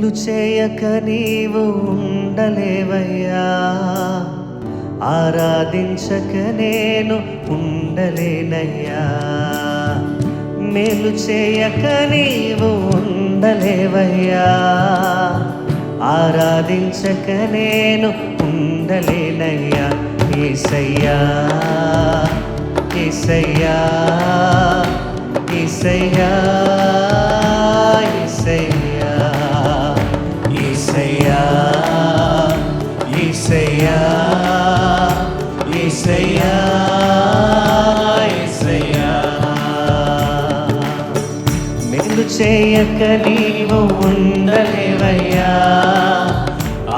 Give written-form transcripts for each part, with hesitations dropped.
మేలు చేయక నీవు ఉండలేవయ్యా, ఆరాధించక నేను ఉండలేనయ్యా. మేలు చేయక నీవు ఉండలేవయ్యా, ఆరాధించక నేను ఉండలేనయ్యా. యేసయ్యా యేసయ్యా యేసయ్యా యేసయ్యా యేసయ్యా యేసయ్యా యేసయ్యా యేసయ్యా. మేలు చేయక నీవు ఉండలేవయ్యా,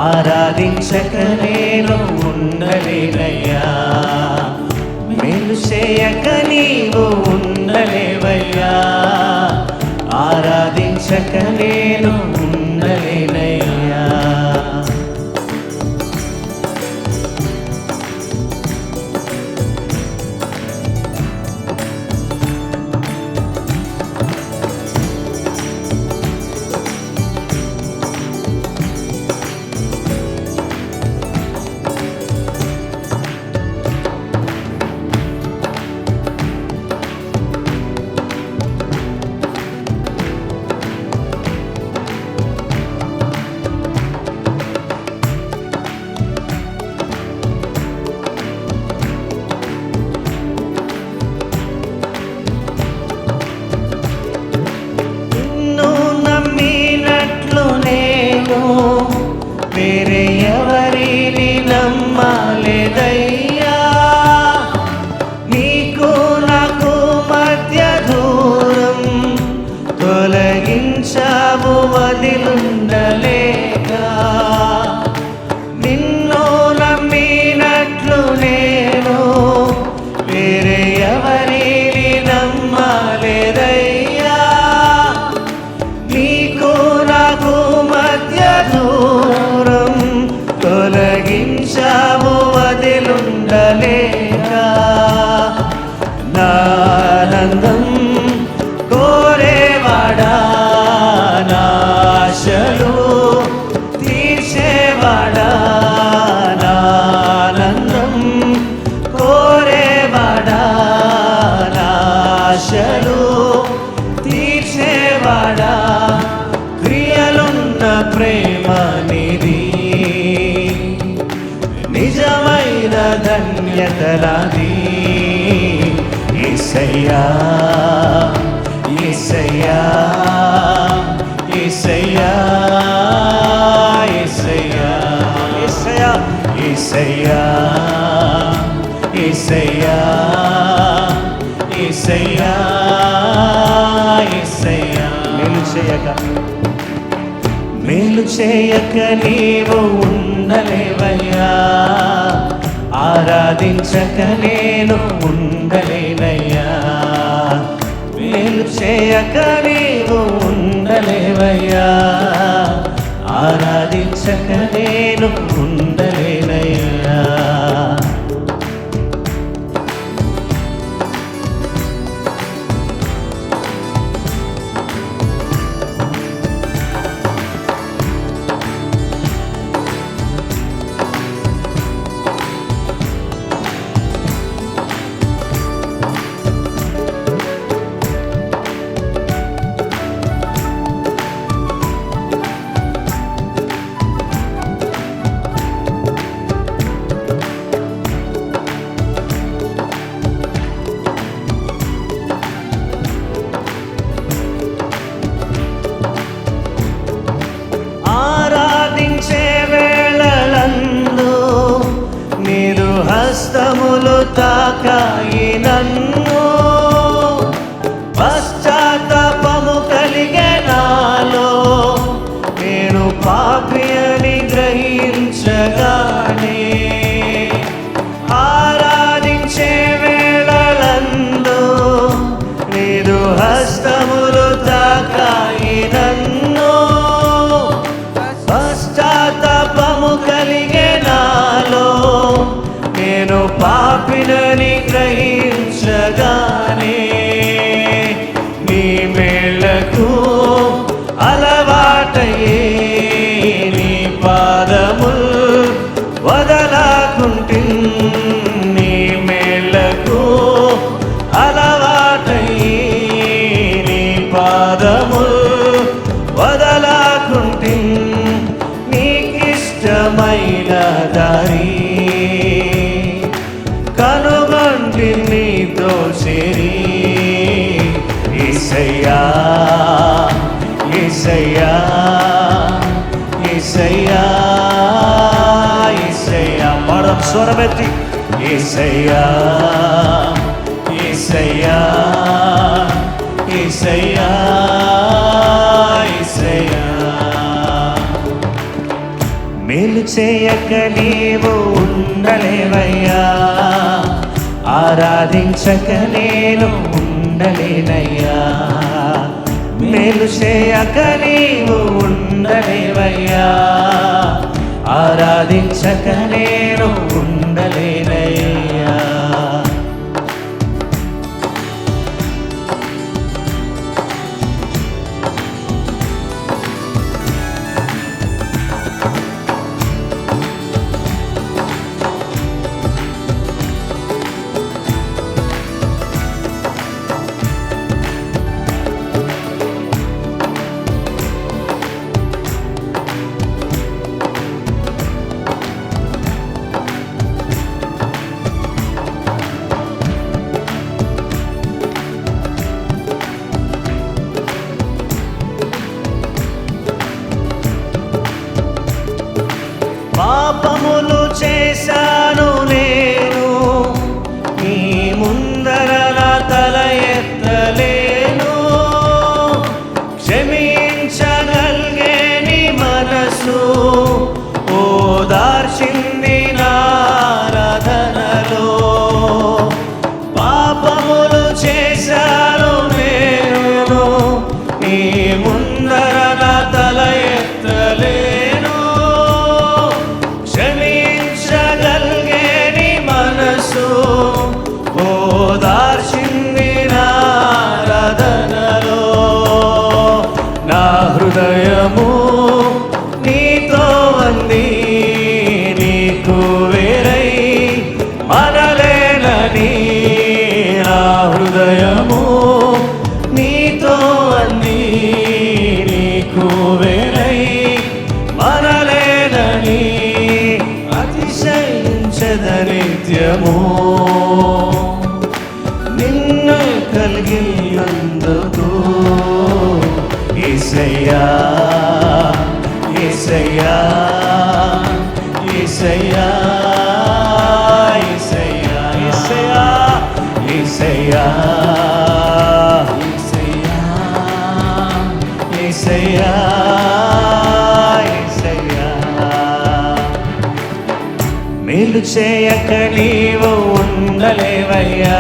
ఆరాధించక నేను ఉండలేనయ్యా. మేలు చేయక నీవు ఉండలేవయ్యా, ఆరాధించక నేను ఉండలేనయ్యా. వేరే ఎవరిని నమ్మలేదయ్యా, నీకు నాకు మధ్య దూరం తొలగించావు వదిలుండలేక. నిన్ను నమ్మినట్లు నేను వేరే ఎవరిని నమ్మలేదయ్యా, నీకు నాకు మధ్య దూరం తొలగించావు వదిలుండలేక. నా ఆనందం కోరేవాడా, నా ఆశలు తీర్చేవాడా, నా ఆనందం కోరేవాడా, నా ఆశలు తీర్చేవాడా. క్రియలున్న ప్రేమ నిధి, నిజమైన ధన్యతలాది. యేసయ్యా యేసయ్యా యేసయ్యా యేసయ్యా యేసయ్యా యేసయ్యా యేసయ్యా యేసయ్యా యేసయ్యా. మేలు చేయక నీవు ఉండలేవయ్యా, ఆరాధించక నేను ఉండలేనయ్యా. మేలు చేయక నీవు ఉండలేవయ్యా, ఆరాధించక నేను ఉండలేనయ్యా. హస్తములు తాకాయి నన్ను, పశ్చాత్తాపము కలిగే నాలో. నేను పాపి అని గ్రహించగానే ఆరాధించే వేళలందు నీదు హస్తములు తాకాయి నన్ను, పశ్చాత్తాపము కలిగే నాలో. నేను పాపినని గ్రహి దారి కనుగొంటి నీతో చేరి యేసయ్యా యేసయ్యా యేసయ్యా యేసయ్యా పాడదాం స్వరమెత్తి యేసయ్యా యేసయ్యా యేసయ్యా యేసయ్యా మేలు చేయక నీవు ఉండలేవయ్యా ఆరాధించక నేను ఉండలేనయ్యా మేలు చేయక నీవు ఉండలేవయ్యా ఆరాధించక నేను ఉండలేనయ్యా పాపములు చేశాను నేను నీ ముందర నా తల ఎత్తలేను క్షమించగలిగే నీ మనసు ఓదార్చింది నారాధనలో పాపములు చేశాను నేను నీ ముందర నా తల ఎత్తలేను ఓదార్చింది నారాధనలో నా హృదయము నీతో అంది నీకు వేరై మనలేనని నా హృదయము నీతో అంది నీకు వేరై మనలేనని అతిశయించద నిత్యము నిన్ను కలిగినందుకు యేసయ్యా యేసయ్యా యేసయ్యా యేసయ్యా యేసయ్యా యేసయ్యా యేసయ్యా యేసయ్యా మేలు చేయక నీవు ఉండలేవయ్యా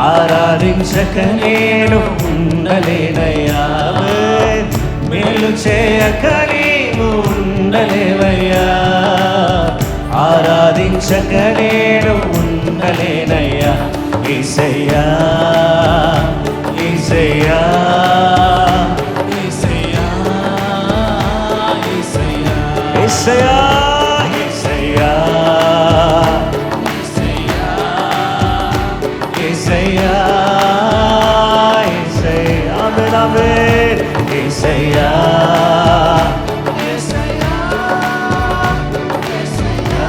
ఆరాధించక నేను ఉండలేనయ్యా మేలు చేయక నీవు ఉండలేవయ్యా ఆరాధించక నేను ఉండలేనయ్యా యేసయ్యా యేసయ్యా యేసయ్యా యేసయ్యా యేసయ్యా యేసయ్యా యేసయ్యా ఆమేన్ ఆమేన్ యేసయ్యా యేసయ్యా యేసయ్యా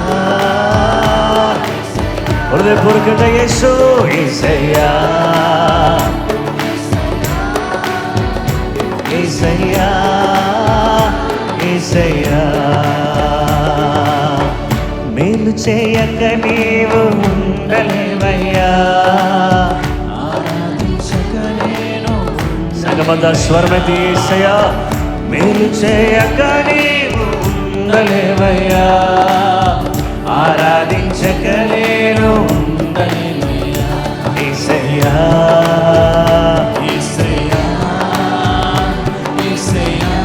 హృదయపూర్వకంగా యేసు యేసయ్యా యేసయ్యా యేసయ్యా మేలు చేయక నీవు ఉండలేవయ్యా ఆరాధించక నేను సంగమంతా స్వరమెత్తి యేసయ్యా మేలు చేయక నీవు ఉండలేవయ్యా ఆరాధించక నేను ఉండలేవయ్యా యేసయ్యా యేసయ్యా యేసయ్యా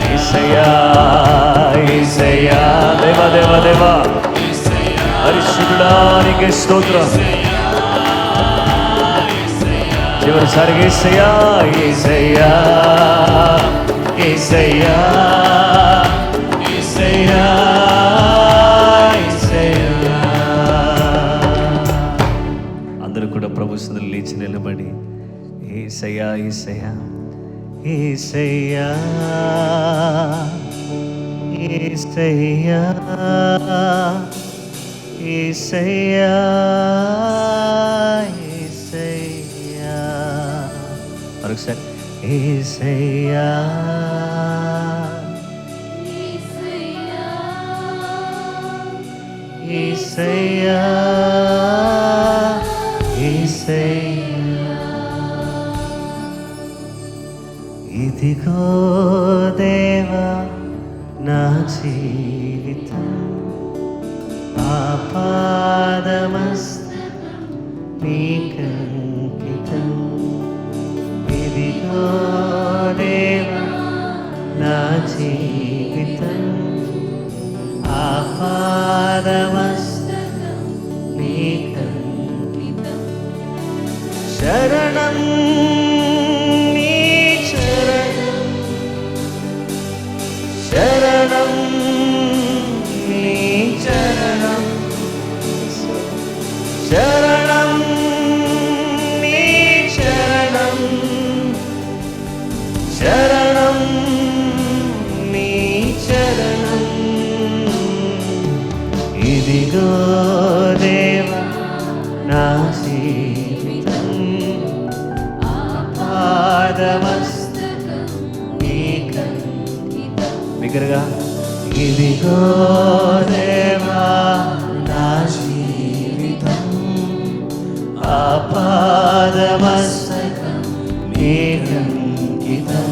యేసయ్యా యేసయ్యా దేవా దేవా దేవా పరిశుద్ధుడా నీకే స్తోత్రం చివరిసారి యేసయ్యా యేసయ్యా యేసయ్యా యేసయ్యా యేసయ్యా ప్రభు సన్నిధిలో లేచి నిలబడి యేసయ్యా యేసయ్యా యేసయ్యా యేసయ్యా యేసయ్యా యేసయ్యా మరొకసారి యేసయ్యా యేసయ్యా యేసయ్యా ఇదిగో దేవా నా జీవితం ఆపాదమస్తకం నీకంకితం ఇదిగో దేవా నా జీవితం ఆపాదమస్తకం నీకంకితం శరణం నీ చరణం శరణం నీ చరణం శరణం నీ చరణం శరణం నీ చరణం ఇదిగో దేవా నా జీవితం ఆపాదమస్తకం నీకంకితం బిగ్గరగా ఇదిగో దేవా నా జీవితం ఆపాదమస్తకం నీకంకితం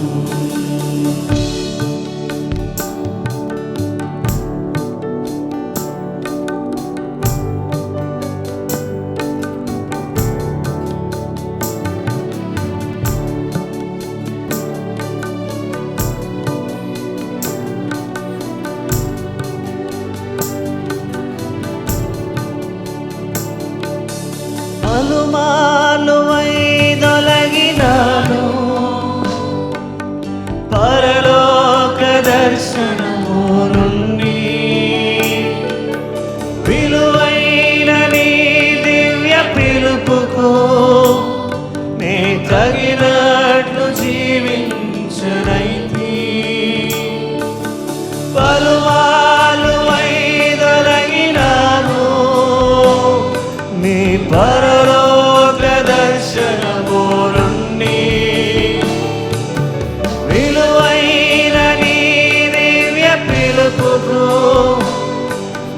అనుమానువై దొలగినాను పరలోక దర్శనము నుండి విలువైన నీ దివ్య పిలుపుకు నే తగినట్లు జీవించనైతి పలుమాలువై దొలగినాను నీ పరలోక దర్శనము నుండి విలువైన నీ దివ్య పిలుపుకు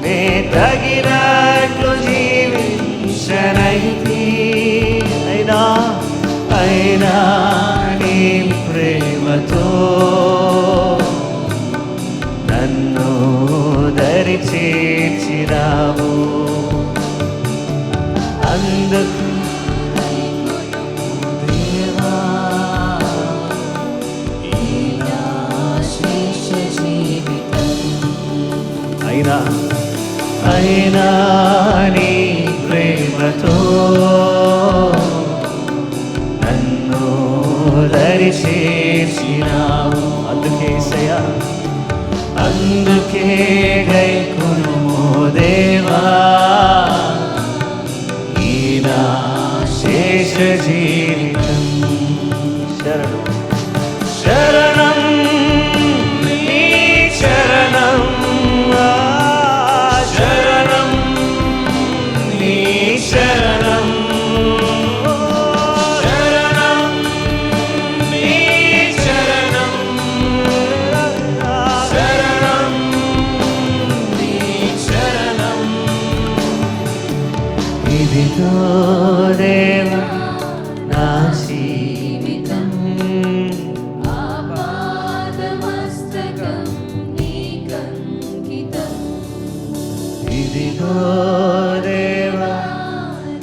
నే తగినట్లు జీవించనైతి అయినా నీ ప్రేమతో నన్ను దరి చేర్చినావు అందుకు దేవా ఈ నా శేష జీవితం అయినా నీ ప్రేమతో నన్ను దరి చేర్చినావు అందుకే గైకొనుము దేవా నా శేష జీవితం శరణం శరణం నీ చరణం శరణం నీ చరణం శరణం నీ చరణం శరణం నీ చరణం ఇదిగో దేవా నా జీవితం ఆపాదమస్తకం నీకంకితం ఇదిగో దేవా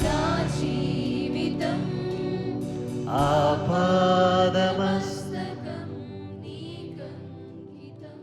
నా జీవితం ఆపాదమస్తకం నీకంకితం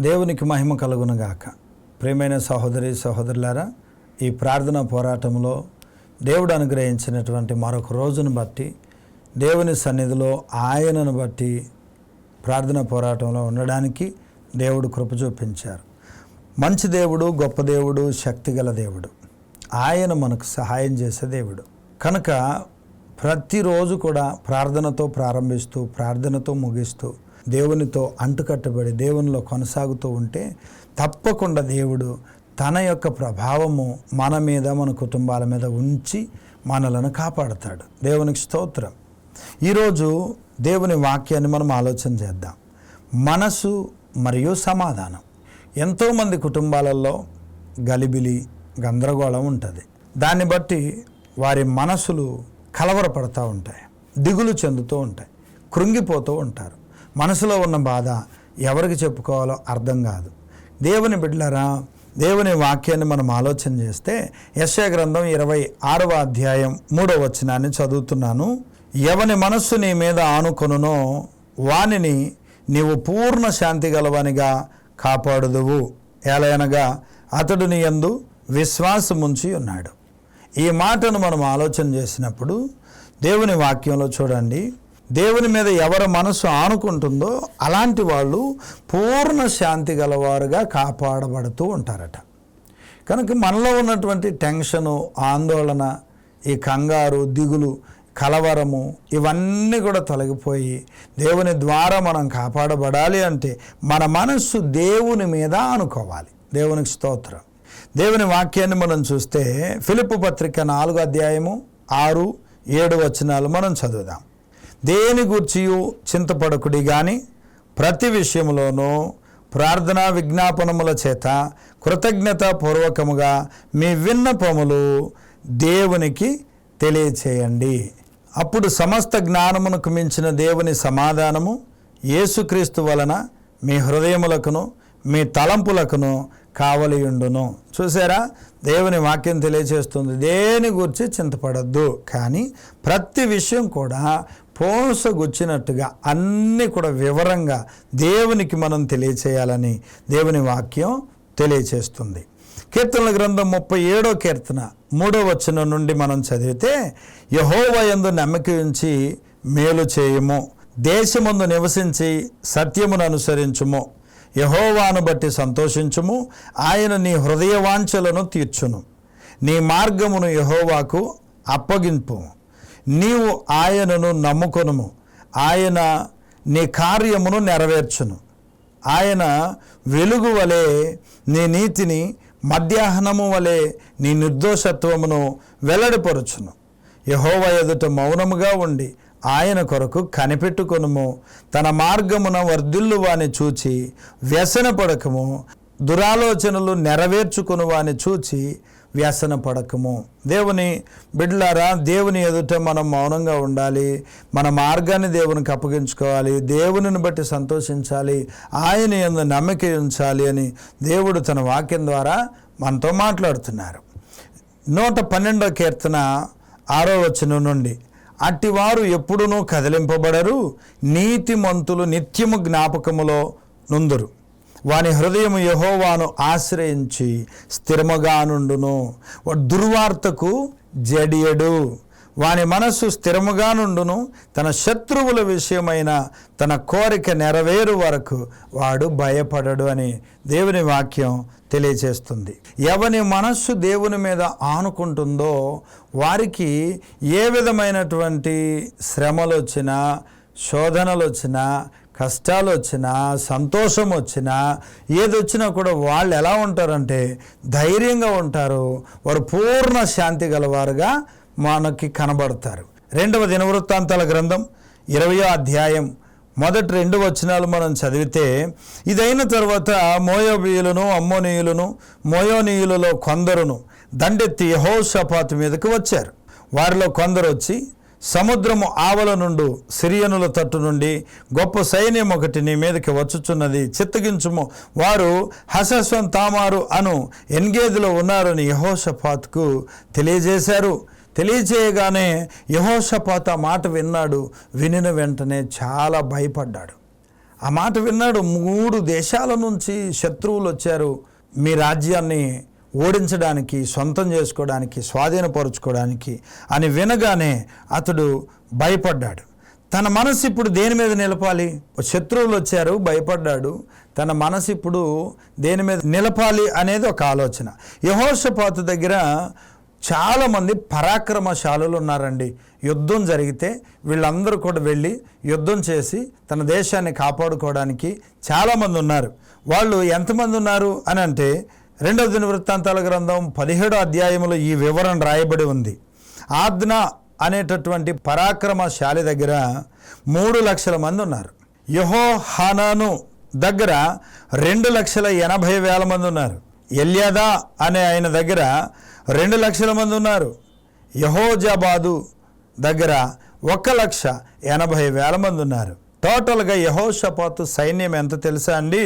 దేవునికి మహిమ కలుగునుగాక. ప్రియమైన సహోదరి సహోదరులారా, ఈ ప్రార్థనా పోరాటంలో దేవుడు అనుగ్రహించినటువంటి మరొక రోజును బట్టి, దేవుని సన్నిధిలో ఆయనను బట్టి ప్రార్థనా పోరాటంలో ఉండడానికి దేవుడు కృప చూపించారు. మంచి దేవుడు, గొప్ప దేవుడు, శక్తిగల దేవుడు. ఆయన మనకు సహాయం చేసే దేవుడు. కనుక ప్రతిరోజు కూడా ప్రార్థనతో ప్రారంభిస్తూ, ప్రార్థనతో ముగిస్తూ, దేవునితో అంటుకట్టబడి దేవునిలో కొనసాగుతూ ఉంటే తప్పకుండా దేవుడు తన యొక్క ప్రభావము మన మీద, మన కుటుంబాల మీద ఉంచి మనలను కాపాడుతాడు. దేవునికి స్తోత్రం. ఈరోజు దేవుని వాక్యాన్ని మనం ఆలోచన చేద్దాం. మనసు మరియు సమాధానం. ఎంతోమంది కుటుంబాలలో గలిబిలి, గందరగోళం ఉంటుంది. దాన్ని బట్టి వారి మనసులు కలవరపడుతూ ఉంటాయి, దిగులు చెందుతూ ఉంటాయి, కృంగిపోతూ ఉంటారు. మనసులో ఉన్న బాధ ఎవరికి చెప్పుకోవాలో అర్థం కాదు. దేవుని బిడ్డలారా, దేవుని వాక్యాన్ని మనం ఆలోచన చేస్తే యెషయా గ్రంథం 26వ అధ్యాయం 3వ వచనాన్ని చదువుతున్నాను. ఎవని మనస్సు నీ మీద ఆనుకొనునో వానిని నీవు పూర్ణ శాంతి గలవానిగా కాపాడుదువు, ఎలయనగా అతడు నీ యందు విశ్వాసముంచి ఉన్నాడు. ఈ మాటను మనం ఆలోచన చేసినప్పుడు దేవుని వాక్యంలో చూడండి, దేవుని మీద ఎవరి మనసు ఆనుకుంటుందో అలాంటి వాళ్ళు పూర్ణ శాంతి గలవారుగా కాపాడబడుతూ ఉంటారట. కనుక మనలో ఉన్నటువంటి టెన్షను, ఆందోళన, ఈ కంగారు, దిగులు, కలవరము ఇవన్నీ కూడా తొలగిపోయి దేవుని ద్వారా మనం కాపాడబడాలి అంటే మన మనస్సు దేవుని మీద ఆనుకోవాలి. దేవునికి స్తోత్రం. దేవుని వాక్యాన్ని మనం చూస్తే ఫిలిప్పు పత్రిక 4వ అధ్యాయము 6, 7 వచనాలు మనం చదువుదాం. దేని గూర్చియు చింతపడకుడి గాని ప్రతి విషయంలోనూ ప్రార్థనా విజ్ఞాపనముల చేత కృతజ్ఞతాపూర్వకముగా మీ విన్నపములు దేవునికి తెలియచేయండి. అప్పుడు సమస్త జ్ఞానమునకు మించిన దేవుని సమాధానము యేసుక్రీస్తు వలన మీ హృదయములకును మీ తలంపులకును కావలియుండును. చూసారా, దేవుని వాక్యం తెలియచేస్తుంది, దేని గురించి చింతపడద్దు, కానీ ప్రతి విషయం కూడా పోసగుచ్చినట్టుగా అన్నీ కూడా వివరంగా దేవునికి మనం తెలియచేయాలని దేవుని వాక్యం తెలియచేస్తుంది. కీర్తనల గ్రంథం 37వ కీర్తన 3వ వచనం నుండి మనం చదివితే, యెహోవా యందు నమ్మిక ఉంచి మేలు చేయుము, దేశమందు నివసించి సత్యమును అనుసరించుము, యెహోవాను బట్టి సంతోషించుము, ఆయన నీ హృదయ వాంఛలను తీర్చును, నీ మార్గమును యెహోవాకు అప్పగింపు, నీవు ఆయనను నమ్ముకొనుము, ఆయన నీ కార్యమును నెరవేర్చును, ఆయన వెలుగు వలె నీ నీతిని, మధ్యాహ్నము వలె నీ నిర్దోషత్వమును వెల్లడిపరుచును. యెహోవా ఎదుట మౌనముగా ఉండి ఆయన కొరకు కనిపెట్టుకొనుము, తన మార్గమున వర్ధిల్లు వాని చూచి వ్యసన పడకము, దురాలోచనలు నెరవేర్చుకుని వాని చూచి వ్యసన పడకము. దేవుని బిడ్డలారా, దేవుని ఎదుట మనం మౌనంగా ఉండాలి, మన మార్గాన్ని దేవునికి అప్పగించుకోవాలి, దేవునిని బట్టి సంతోషించాలి, ఆయన యందు నమ్మిక ఉంచాలి అని దేవుడు తన వాక్యం ద్వారా మనతో మాట్లాడుతున్నారు. 112వ కీర్తన 6వ వచనం నుండి, అట్టివారు ఎప్పుడునూ కదిలింపబడరు, నీతిమంతులు నిత్యము జ్ఞాపకములో నుందురు, వాని హృదయము యెహోవాను ఆశ్రయించి స్థిరముగా నుండును, దుర్వార్తకు జడియడు, వాని మనస్సు స్థిరముగా నుండును, తన శత్రువుల విషయమైన తన కోరిక నెరవేరు వరకు వాడు భయపడడు అని దేవుని వాక్యం తెలియచేస్తుంది. ఎవని మనస్సు దేవుని మీద ఆనుకుంటుందో వారికి ఏ విధమైనటువంటి శ్రమలు వచ్చినా, శోధనలు వచ్చినా, కష్టాలు వచ్చినా, సంతోషం వచ్చినా, ఏదొచ్చినా కూడా వాళ్ళు ఎలా ఉంటారంటే ధైర్యంగా ఉంటారు. వారు పూర్ణ శాంతి గలవారుగా మనకి కనబడతారు. 2వ దినవృత్తాంతాల గ్రంథం 20వ అధ్యాయం 1-2 వచనాలు మనం చదివితే, ఇదైన తర్వాత మోయాబీయులను, అమ్మోనీయులను, మోయోనీయులలో కొందరును దండెత్తి యెహోషాపాతు మీదకు వచ్చారు. వారిలో కొందరు వచ్చి, సముద్రము ఆవల నుండి సిరియనుల తట్టు నుండి గొప్ప సైన్యం ఒకటి నీ మీదకి వచ్చుచున్నది, చిత్తగించుము, వారు హసస్వన్ తామారు అను ఎన్గేదిలో ఉన్నారని యెహోషాపాతుకు తెలియజేశారు. తెలియజేయగానే యెహోషాపాతు ఆ మాట విన్నాడు. వినిన వెంటనే చాలా భయపడ్డాడు. ఆ మాట విన్నాడు. 3 దేశాల నుంచి శత్రువులు వచ్చారు మీ రాజ్యాన్ని ఓడించడానికి, సొంతం చేసుకోవడానికి, స్వాధీనపరుచుకోవడానికి అని వినగానే అతడు భయపడ్డాడు. తన మనసు ఇప్పుడు దేని మీద నిలపాలి? శత్రువులు వచ్చారు, భయపడ్డాడు. తన మనసు ఇప్పుడు దేని మీద నిలపాలి అనేది ఒక ఆలోచన. యెహోషాపాతు దగ్గర చాలామంది పరాక్రమశాలులు ఉన్నారండి. యుద్ధం జరిగితే వీళ్ళందరూ కూడా వెళ్ళి యుద్ధం చేసి తన దేశాన్ని కాపాడుకోవడానికి చాలామంది ఉన్నారు. వాళ్ళు ఎంతమంది ఉన్నారు అని అంటే 2వ దినవృత్తాంతాల గ్రంథం 17వ అధ్యాయంలో ఈ వివరణ రాయబడి ఉంది. ఆద్నా అనేటటువంటి పరాక్రమశాలి దగ్గర 3 లక్షల మంది ఉన్నారు. యెహోహానాను దగ్గర 2,80,000 మంది ఉన్నారు. ఎల్యాదా అనే ఆయన దగ్గర 2 లక్షల మంది ఉన్నారు. యెహోజాబాదు దగ్గర 1,80,000 మంది ఉన్నారు. టోటల్గా యెహోషాపాతు సైన్యం ఎంత తెలుసా అండి?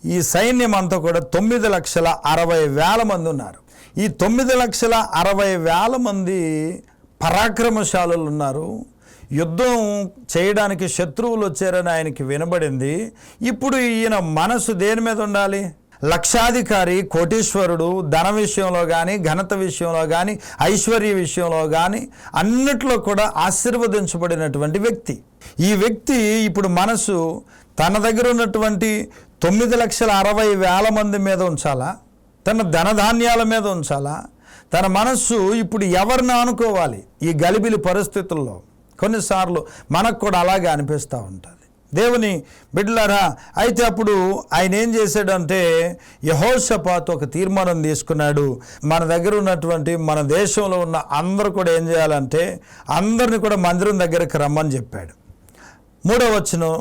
ఈ సైన్యం అంతా కూడా 9,60,000 మంది ఉన్నారు. ఈ 9,60,000 మంది పరాక్రమశాలులు ఉన్నారు. యుద్ధం చేయడానికి శత్రువులు వచ్చారని ఆయనకి వినబడింది. ఇప్పుడు ఈయన మనసు దేని మీద ఉండాలి? లక్షాధికారి, కోటీశ్వరుడు, ధన విషయంలో కానీ, ఘనత విషయంలో కానీ, ఐశ్వర్య విషయంలో కానీ అన్నిట్లో కూడా ఆశీర్వదించబడినటువంటి వ్యక్తి. ఈ వ్యక్తి ఇప్పుడు మనసు తన దగ్గర ఉన్నటువంటి 9,60,000 మంది మీద ఉంచాలా? తన ధనధాన్యాల మీద ఉంచాలా? తన మనస్సు ఇప్పుడు ఎవరిని ఆనుకోవాలి? ఈ గలిబిలి పరిస్థితుల్లో కొన్నిసార్లు మనకు కూడా అలాగే అనిపిస్తూ ఉంటుంది. దేవుని బిడ్డలారా, అయితే అప్పుడు ఆయన ఏం చేశాడంటే యెహోషాపాతు ఒక తీర్మానం తీసుకున్నాడు. మన దగ్గర ఉన్నటువంటి మన దేశంలో ఉన్న అందరూ కూడా ఏం చేయాలంటే అందరిని కూడా మందిరం దగ్గరికి రమ్మని చెప్పాడు. 3వ వచనం,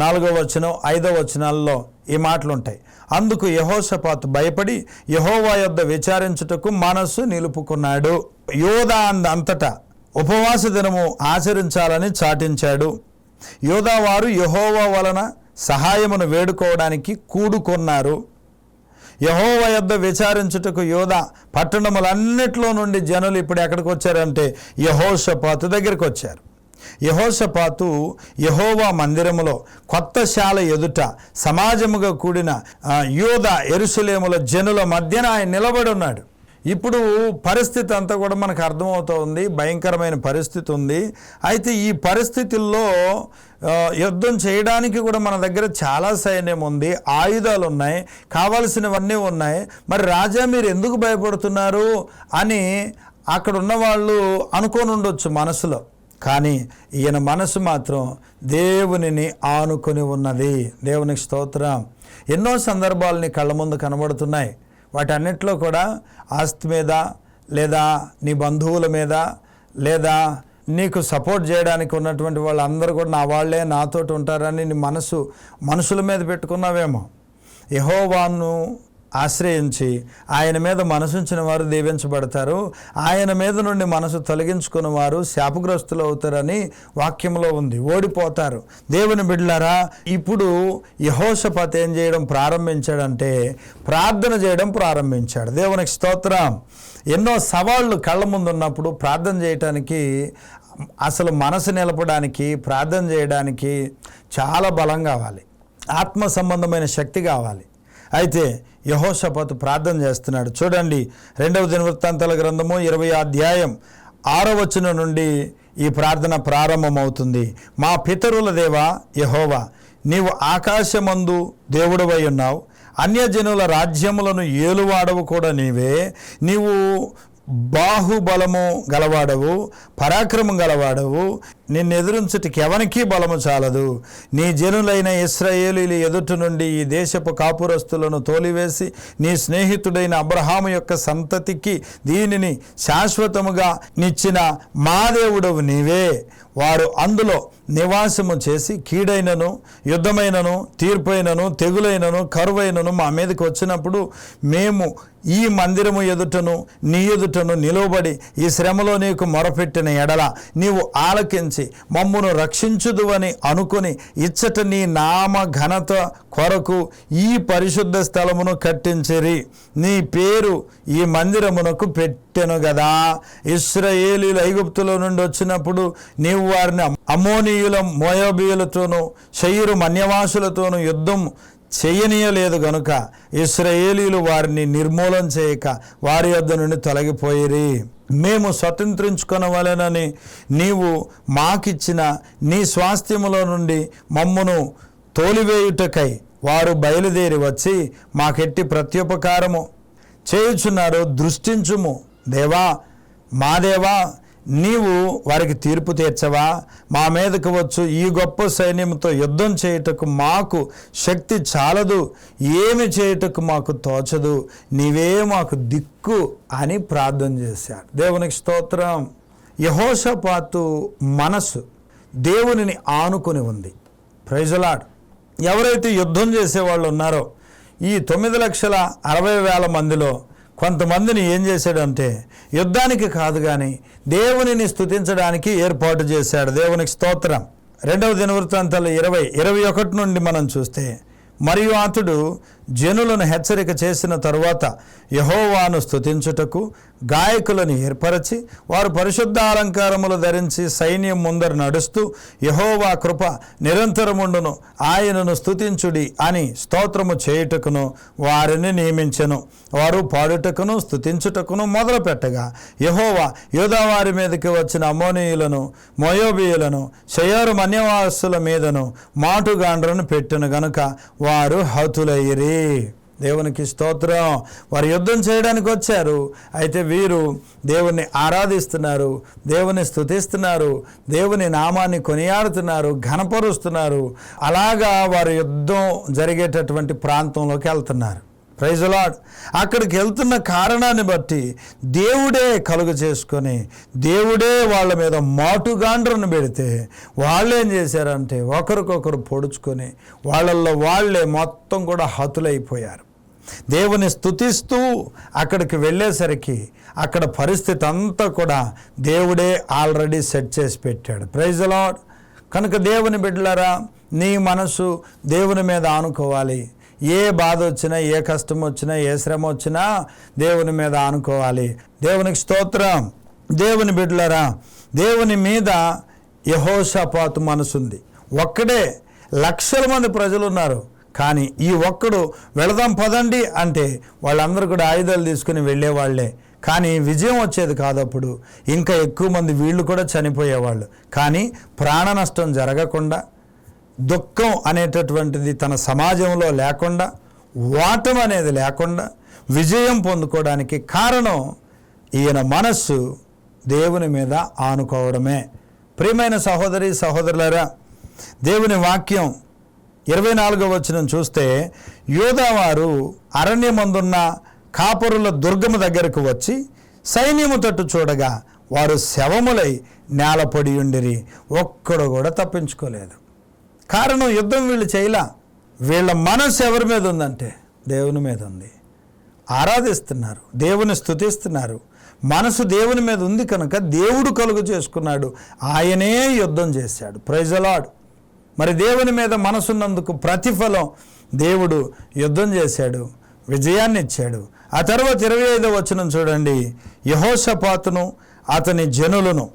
4వ వచనం, 5వ వచనాల్లో ఈ మాటలు ఉంటాయి. అందుకు యెహోషాపాతు భయపడి యెహోవా యొద్ద విచారించుటకు మనస్సు నిలుపుకున్నాడు. యూదా అంతటా ఉపవాస దినము ఆచరించాలని చాటించాడు. యూదా వారు యెహోవా వలన సహాయమును వేడుకోవడానికి కూడుకొన్నారు. యెహోవా యొద్ద విచారించుటకు యూదా పట్టణములన్నిట్లో నుండి జనులు ఇప్పుడు ఎక్కడికి వచ్చారంటే యెహోషాపాతు దగ్గరికి వచ్చారు. యెహోషాపాతు యెహోవా మందిరములో కొత్త శాల ఎదుట సమాజముగా కూడిన యూదా యెరూషలేముల జనుల మధ్యన ఆయన నిలబడి ఉన్నాడు. ఇప్పుడు పరిస్థితి అంతా కూడా మనకు అర్థమవుతూ ఉంది. భయంకరమైన పరిస్థితి ఉంది. అయితే ఈ పరిస్థితుల్లో యుద్ధం చేయడానికి కూడా మన దగ్గర చాలా సైన్యం ఉంది, ఆయుధాలు ఉన్నాయి, కావాల్సినవన్నీ ఉన్నాయి. మరి రాజా మీరు ఎందుకు భయపడుతున్నారు అని అక్కడ ఉన్న వాళ్ళు అనుకొని ఉండొచ్చు మనసులో. కానీ ఈయన మనసు మాత్రం దేవునిని ఆనుకొని ఉన్నది. దేవునికి స్తోత్రం. ఎన్నో సందర్భాలు నీ కళ్ళ ముందు కనబడుతున్నాయి. వాటన్నిటిలో కూడా ఆస్తి మీద, లేదా నీ బంధువుల మీద, లేదా నీకు సపోర్ట్ చేయడానికి ఉన్నటువంటి వాళ్ళందరూ కూడా నా వాళ్ళే నాతోటి ఉంటారని నీ మనసు మనుషుల మీద పెట్టుకున్నావేమో. యెహోవాను ఆశ్రయించి ఆయన మీద మనసుంచిన వారు దీవించబడతారు, ఆయన మీద నుండి మనసు తొలగించుకున్న వారు శాపగ్రస్తులు అవుతారని వాక్యంలో ఉంది, ఓడిపోతారు. దేవుని బిడ్డలారా, ఇప్పుడు యెహోషాపాతు ఏం చేయడం ప్రారంభించాడంటే ప్రార్థన చేయడం ప్రారంభించాడు. దేవునికి స్తోత్రం. ఎన్నో సవాళ్ళు కళ్ళ ముందు ఉన్నప్పుడు ప్రార్థన చేయటానికి, అసలు మనసు నిలపడానికి, ప్రార్థన చేయడానికి చాలా బలం కావాలి, ఆత్మ సంబంధమైన శక్తి కావాలి. అయితే యెహోషాపాతు ప్రార్థన చేస్తున్నాడు. చూడండి, 2వ దినవృత్తాంతాల గ్రంథము 20వ అధ్యాయం 6వ వచనం నుండి ఈ ప్రార్థన ప్రారంభమవుతుంది. మా పితరుల దేవా యెహోవా, నీవు ఆకాశమందు దేవుడవై ఉన్నావు, అన్యజనుల రాజ్యములను ఏలువాడవు కూడా నీవే. నీవు బాహుబలము గలవాడవు, పరాక్రమం గలవాడవు, నిన్ను ఎదురించుటకి ఎవరికి బలము చాలదు. నీ జనులైన ఇశ్రాయేలీయుల ఎదుట నుండి ఈ దేశపు కాపురస్తులను తోలివేసి నీ స్నేహితుడైన అబ్రహాము యొక్క సంతతికి దీనిని శాశ్వతముగా నిచ్చిన మా దేవుడవు నీవే. వారు అందులో నివాసము చేసి కీడైనను, యుద్ధమైనను, తీర్పైనను, తెగులైనను, కరువైనను మా మీదకి వచ్చినప్పుడు మేము ఈ మందిరము ఎదుటను నీ ఎదుటను నిలువబడి ఈ శ్రమలో నీకు మొరపెట్టిన ఎడల నీవు ఆలకించి మమ్మును రక్షించుదువని అనుకుని ఇచ్చట నీ నామ ఘనత కొరకు ఈ పరిశుద్ధ స్థలమును కట్టించిరి. నీ పేరు ఈ మందిరమునకు పెట్టెను గదా. ఇశ్రాయేలీయులు ఐగుప్తులో నుండి వచ్చినప్పుడు నీవు నీవు వారిని అమ్మోనీయుల మోయాబీయులతోనూ శయీరు మన్యవాసులతోనూ యుద్ధం చేయనీయలేదు గనుక ఇశ్రాయేలీయులు వారిని నిర్మూలన చేయక వారి యొద్ద నుండి తొలగిపోయిరి. మేము స్వతంత్రించుకొనవలెనని నీవు మాకిచ్చిన నీ స్వాస్థ్యములో నుండి మమ్మును తోలివేయుటకై వారు బయలుదేరి వచ్చి మాకెట్టి ప్రత్యుపకారము చేయుచున్నారు. దృష్టించుము దేవా, మా దేవా, నీవు వారికి తీర్పు తీర్చవా? మా మీదకు వచ్చు ఈ గొప్ప సైన్యంతో యుద్ధం చేయుటకు మాకు శక్తి చాలదు, ఏమి చేయుటకు మాకు తోచదు, నీవే మాకు దిక్కు అని ప్రార్థన చేశాడు. దేవునికి స్తోత్రం. యెహోషాపాతు మనసు దేవునిని ఆనుకొని ఉంది. Praise the lord. ఎవరైతే యుద్ధం చేసేవాళ్ళు ఉన్నారో ఈ 9,60,000 మందిలో కొంతమందిని ఏం చేశాడంటే యుద్ధానికి కాదు కానీ దేవునిని స్తుతించడానికి ఏర్పాటు చేశాడు. దేవునికి స్తోత్రం. 2వ దినవృత్తాంతాలు 20:21 నుండి మనం చూస్తే, మరియు అతడు జనులను హెచ్చరిక చేసిన తరువాత యెహోవాను స్తుతించుటకు గాయకులను ఏర్పరచి వారు పరిశుద్ధ అలంకారములు ధరించి సైన్యం ముందర నడుస్తూ యెహోవా కృప నిరంతరముండును, ఆయనను స్తుతించుడి అని స్తోత్రము చేయుటకును వారిని నియమించెను. వారు పాడుటకును స్తుతించుటకును మొదలుపెట్టగా యెహోవా యూదా వారి మీదకి వచ్చిన అమ్మోనీయులను మోయాబీయులను శయీరు మన్యవాసుల మీదను మాటుగాండ్రను పెట్టెను గనుక వారు హతులయ్యిరి. దేవునికి స్తోత్రం. వారు యుద్ధం చేయడానికి వచ్చారు, అయితే వీరు దేవుణ్ణి ఆరాధిస్తున్నారు, దేవుని స్తుతిస్తున్నారు, దేవుని నామాన్ని కొనియాడుతున్నారు, ఘనపరుస్తున్నారు. అలాగా వారు యుద్ధం జరిగేటటువంటి ప్రాంతంలోకి వెళ్తున్నారు. Praise the lord. అక్కడికి వెళ్తున్న కారణాన్ని బట్టి దేవుడే కలుగు చేసుకొని దేవుడే వాళ్ళ మీద మాటుగాండ్రను పెడితే వాళ్ళు ఏం చేశారంటే ఒకరికొకరు పొడుచుకొని వాళ్ళల్లో వాళ్ళే మొత్తం కూడా హతులైపోయారు. దేవుని స్తుతిస్తూ అక్కడికి వెళ్ళేసరికి అక్కడ పరిస్థితి అంతా కూడా దేవుడే ఆల్రెడీ సెట్ చేసి పెట్టాడు. Praise the lord. కనుక దేవుని బిడ్డలారా, నీ మనసు దేవుని మీద ఆనుకోవాలి. ఏ బాధ వచ్చినా, ఏ కష్టం వచ్చినా, ఏ శ్రమ వచ్చినా దేవుని మీద ఆనుకోవాలి. దేవునికి స్తోత్రం. దేవుని బిడ్డలారా, దేవుని మీద యెహోషాపాతు మనసుంది. ఒక్కడే, లక్షల మంది ప్రజలు ఉన్నారు, కానీ ఈ ఒక్కడు వెళదాం పదండి అంటే వాళ్ళందరూ కూడా ఆయుధాలు తీసుకుని వెళ్ళేవాళ్లే, కానీ విజయం వచ్చేది కాదప్పుడు. ఇంకా ఎక్కువ మంది వీళ్ళు కూడా చనిపోయేవాళ్ళు. కానీ ప్రాణ నష్టం జరగకుండా, దుఃఖం అనేటటువంటిది తన సమాజంలో లేకుండా, ఓటం అనేది లేకుండా విజయం పొందుకోవడానికి కారణం ఈయన మనస్సు దేవుని మీద ఆనుకోవడమే. ప్రియమైన సహోదరి సహోదరులారా, దేవుని వాక్యం 24వ వచనం చూస్తే, యూదావారు అరణ్యమందున్న కాపరుల దుర్గము దగ్గరకు వచ్చి సైన్యము తట్టు చూడగా వారు శవములై నేలపడి ఉండిరి, ఒక్కడు కూడా తప్పించుకోలేదు. కారణం యుద్ధం వీళ్ళు చేయలా. వీళ్ళ మనసు ఎవరి మీద ఉందంటే దేవుని మీద ఉంది. ఆరాధిస్తున్నారు, దేవుని స్తుతిస్తున్నారు. మనసు దేవుని మీద ఉంది కనుక దేవుడు కలుగు చేసుకున్నాడు, ఆయనే యుద్ధం చేశాడు. Praise the lord. మరి దేవుని మీద మనసున్నందుకు ప్రతిఫలం దేవుడు యుద్ధం చేశాడు, విజయాన్ని ఇచ్చాడు. ఆ తర్వాత 25వ వచనం చూడండి. యెహోషాపాతును అతని జనులను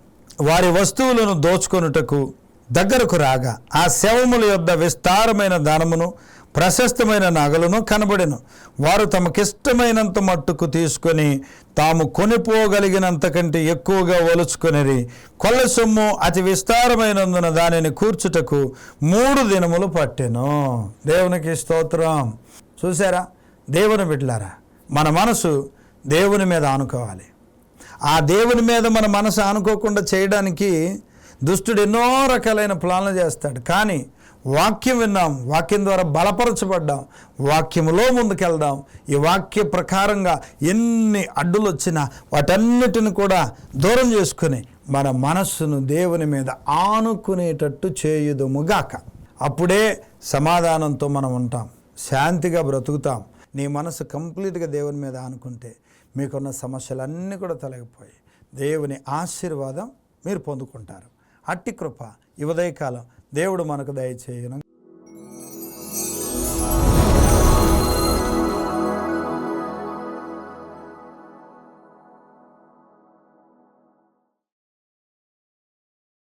వారి వస్తువులను దోచుకొనుటకు దగ్గరకు రాగా ఆ శవముల యొద్ద విస్తారమైన ధనమును ప్రశస్తమైన నగలను కనబడెను. వారు తమకిష్టమైనంత మట్టుకు తీసుకొని తాము కొనిపోగలిగినంత కంటే ఎక్కువగా ఒలుచుకొనిరి. కొల్ల సొమ్ము అతి విస్తారమైనందున దానిని కూర్చుటకు 3 దినములు పట్టెను. దేవునికి స్తోత్రం. చూసారా దేవుని బిడ్డలారా, మన మనసు దేవుని మీద ఆనుకోవాలి. ఆ దేవుని మీద మన మనసు ఆనుకోకుండా చేయడానికి దుష్టుడు ఎన్నో రకాలైన ప్లాన్లు చేస్తాడు. కానీ వాక్యం విన్నాం, వాక్యం ద్వారా బలపరచబడ్డాం, వాక్యములో ముందుకెళ్దాం. ఈ వాక్య ప్రకారంగా ఎన్ని అడ్డులు వచ్చినా వాటన్నిటిని కూడా దూరం చేసుకుని మన మనస్సును దేవుని మీద ఆనుకునేటట్టు చేయుదుముగాక. అప్పుడే సమాధానంతో మనం ఉంటాం, శాంతిగా బ్రతుకుతాం. నీ మనసు కంప్లీట్గా దేవుని మీద ఆనుకుంటే మీకున్న సమస్యలన్నీ కూడా తొలగిపోయి దేవుని ఆశీర్వాదం మీరు పొందుకుంటారు. అట్టి కృప ఈ ఉదయకాలం దేవుడు మనకు దయచేయను.